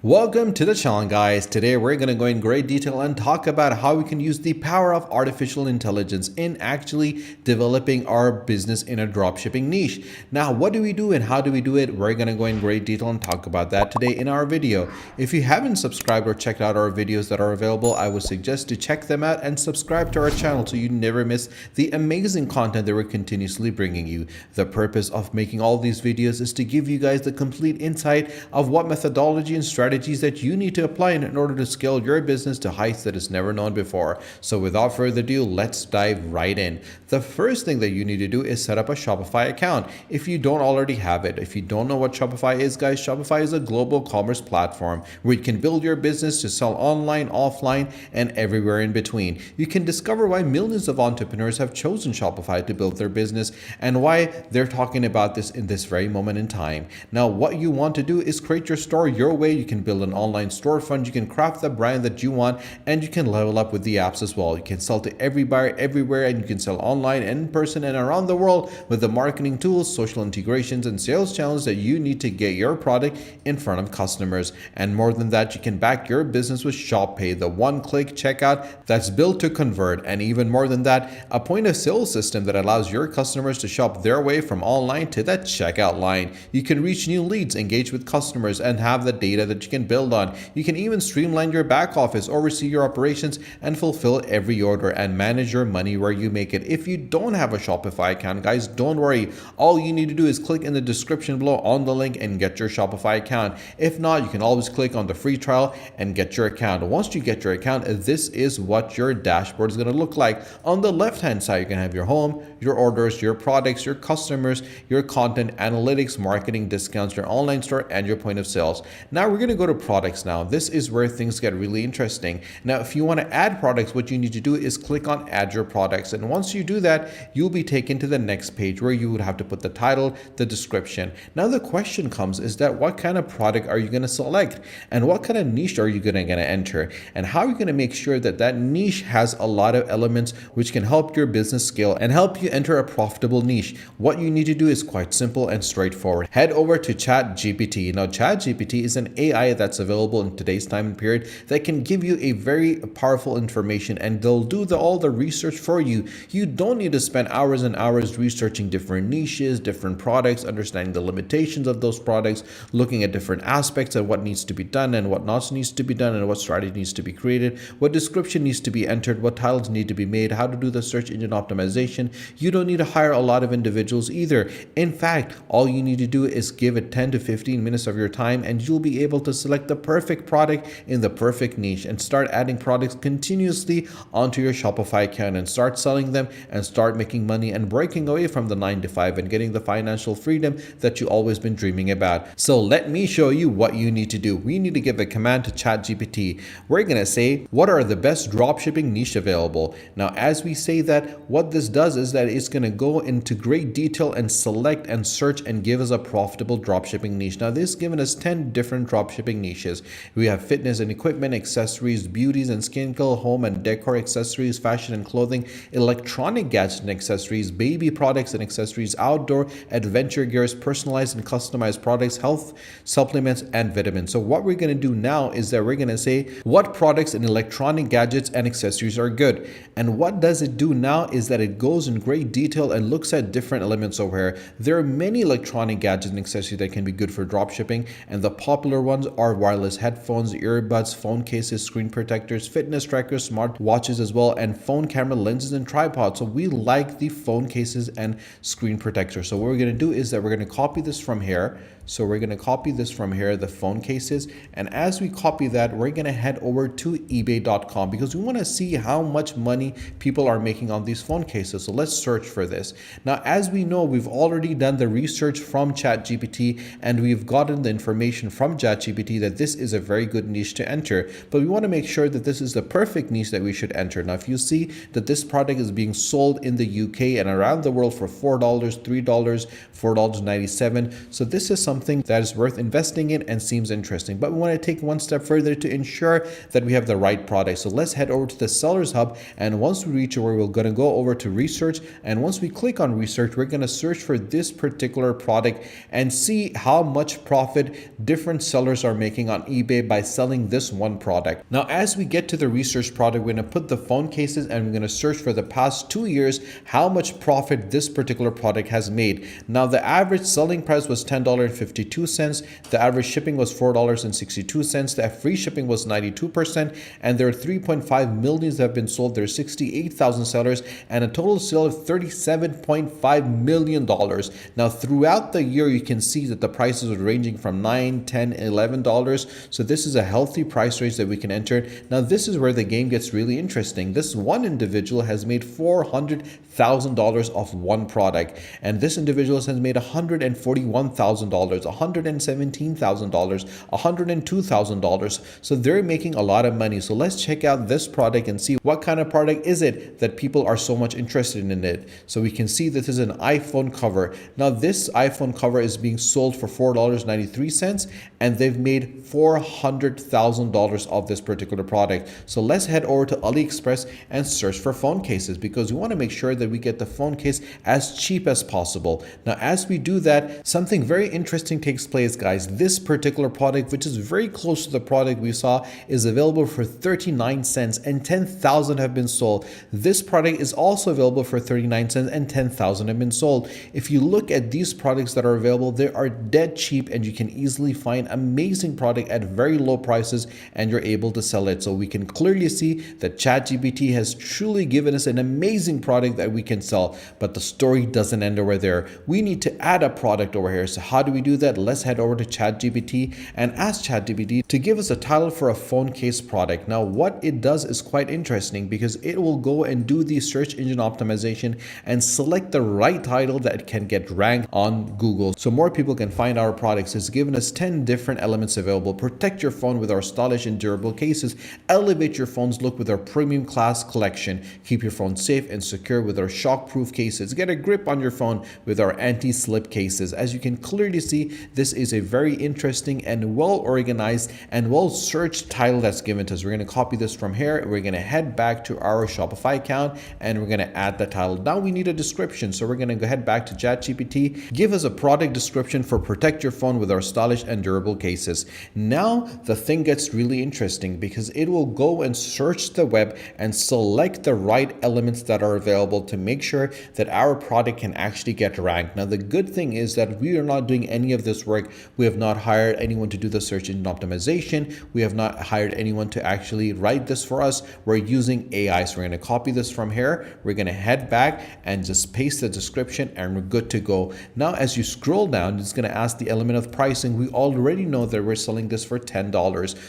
Welcome to the channel, guys. Today we're going to go in great detail and talk about how we can use the power of artificial intelligence in actually developing our business in a dropshipping niche. Now, what do we do and how do we do it? We're going to go in great detail and talk about that today in our video. If you haven't subscribed or checked out our videos that are available, I would suggest to check them out and subscribe to our channel so you never miss the amazing content that we're continuously bringing you. The purpose of making all these videos is to give you guys the complete insight of what methodology and strategies that you need to apply in order to scale your business to heights that is never known before. So without further ado, let's dive right in. The first thing that you need to do is set up a Shopify account if you don't already have it. If you don't know what Shopify is, guys, Shopify is a global commerce platform where you can build your business to sell online, offline, and everywhere in between. You can discover why millions of entrepreneurs have chosen Shopify to build their business and why they're talking about this in this very moment in time. Now, what you want to do is create your store your way. You can build an online storefront, you can craft the brand that you want, and you can level up with the apps as well. You can sell to every buyer everywhere, and you can sell online and in person and around the world with the marketing tools, social integrations, and sales channels that you need to get your product in front of customers. And more than that, you can back your business with ShopPay, the one-click checkout that's built to convert. And even more than that, a point of sale system that allows your customers to shop their way from online to that checkout line. You can reach new leads, engage with customers, and have the data that you can build on. You can even streamline your back office, oversee your operations, and fulfill every order and manage your money where you make it. If you don't have a Shopify account, guys, don't worry. All you need to do is click in the description below on the link and get your Shopify account. If not, you can always click on the free trial and get your account. Once you get your account, this is what your dashboard is going to look like. On the left-hand side, you can have your home, your orders, your products, your customers, your content, analytics, marketing, discounts, your online store, and your point of sales. Now we're going to go to products now. This is where things get really interesting. Now, if you want to add products, what you need to do is click on add your products. And once you do that, you'll be taken to the next page where you would have to put the title, the description. Now, the question comes is that what kind of product are you going to select? And what kind of niche are you going to enter? And how are you going to make sure that that niche has a lot of elements which can help your business scale and help you enter a profitable niche? What you need to do is quite simple and straightforward. Head over to Chat GPT. Now, Chat GPT is an AI that's available in today's time and period that can give you a very powerful information, and they'll do all the research for you. You don't need to spend hours and hours researching different niches, different products, understanding the limitations of those products, looking at different aspects of what needs to be done and what not needs to be done, and what strategy needs to be created, what description needs to be entered, what titles need to be made, how to do the search engine optimization. You don't need to hire a lot of individuals either. In fact, all you need to do is give it 10 to 15 minutes of your time, and you'll be able to select the perfect product in the perfect niche and start adding products continuously onto your Shopify account and start selling them and start making money and breaking away from the 9 to 5 and getting the financial freedom that you've always been dreaming about. So let me show you what you need to do. We need to give a command to ChatGPT. We're going to say, what are the best dropshipping niche available? Now, as we say that, what this does is that it's going to go into great detail and select and search and give us a profitable dropshipping niche. Now, this is giving us 10 different dropshipping niches. We have fitness and equipment, accessories, beauties and skincare, home and decor accessories, fashion and clothing, electronic gadgets and accessories, baby products and accessories, outdoor adventure gears, personalized and customized products, health supplements, and vitamins. So what we're going to do now is that we're going to say what products and electronic gadgets and accessories are good. And what does it do now is that it goes in great detail and looks at different elements over here. There are many electronic gadgets and accessories that can be good for dropshipping, and the popular ones are wireless headphones, earbuds, phone cases, screen protectors, fitness trackers, smart watches as well, and phone camera lenses and tripods. So we like the phone cases and screen protectors. So what we're going to do is that we're going to copy this from here. So we're going to copy this from here, the phone cases. And as we copy that, we're going to head over to ebay.com because we want to see how much money people are making on these phone cases. So let's search for this. Now, as we know, we've already done the research from ChatGPT and we've gotten the information from ChatGPT that this is a very good niche to enter. But we want to make sure that this is the perfect niche that we should enter. Now, if you see that this product is being sold in the UK and around the world for $4, $3, $4.97. So this is something something that is worth investing in and seems interesting. But we want to take one step further to ensure that we have the right product. So let's head over to the Sellers Hub, and once we reach where we're going to go over to research, and once we click on research, we're going to search for this particular product and see how much profit different sellers are making on eBay by selling this one product. Now, as we get to the research product, we're going to put the phone cases and we're going to search for the past 2 years how much profit this particular product has made. Now, the average selling price was $10.52. The average shipping was $4.62. The free shipping was 92%, and there are 3.5 million that have been sold. There are 68,000 sellers and a total sale of $37.5 million. Now, throughout the year, you can see that the prices are ranging from $9, $10, $11. So this is a healthy price range that we can enter. Now, this is where the game gets really interesting. This one individual has made $400,000 off one product, and this individual has made $141,000, $117,000, $102,000. So they're making a lot of money. So let's check out this product and see what kind of product is it that people are so much interested in it. So we can see this is an iPhone cover. Now, this iPhone cover is being sold for $4.93, and they've made $400,000 of this particular product. So let's head over to AliExpress and search for phone cases, because we want to make sure that we get the phone case as cheap as possible. Now, as we do that, something very interesting takes place, guys. This particular product, which is very close to the product we saw, is available for 39 cents and 10,000 have been sold. This product is also available for 39 cents and 10,000 have been sold. If you look at these products that are available, they are dead cheap, and you can easily find amazing product at very low prices, and you're able to sell it. So we can clearly see that Chat GPT has truly given us an amazing product that we can sell, but the story doesn't end over there. We need to add a product over here. So how do we do that? Let's head over to Chat GPT and ask Chat GPT to give us a title for a phone case product. Now, what it does is quite interesting, because it will go and do the search engine optimization and select the right title that can get ranked on Google, so more people can find our products. It's given us 10 different elements available. Protect your phone with our stylish and durable cases. Elevate your phone's look with our premium class collection. Keep your phone safe and secure with our shock-proof cases. Get a grip on your phone with our anti-slip cases. As you can clearly see, this is a very interesting and well-organized and well-searched title that's given to us. We're going to copy this from here. We're going to head back to our Shopify account and we're going to add the title. Now we need a description. So we're going to go head back to ChatGPT. Give us a product description for protect your phone with our stylish and durable cases. Now the thing gets really interesting, because it will go and search the web and select the right elements that are available to make sure that our product can actually get ranked. Now, the good thing is that we are not doing any of this work. We have not hired anyone to do the search engine optimization. We have not hired anyone to actually write this for us. We're using AI. So we're going to copy this from here. We're going to head back and just paste the description, and we're good to go. Now, as you scroll down, it's going to ask the element of pricing. We already know that we're selling this for $10.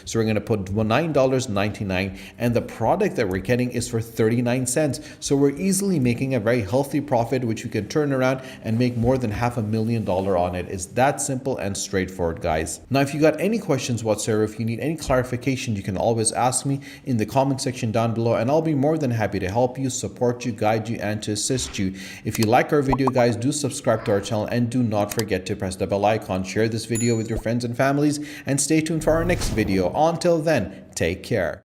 So we're going to put $9.99, and the product that we're getting is for 39 cents. So we're easily making a very healthy profit, which we can turn around and make more than $500,000 on it. It's that simple and straightforward, guys. Now, if you got any questions whatsoever, if you need any clarification, you can always ask me in the comment section down below, and I'll be more than happy to help you, support you, guide you, and to assist you. If you like our video, guys, do subscribe to our channel, and do not forget to press the bell icon. Share this video with your friends and families, and stay tuned for our next video. Until then, take care.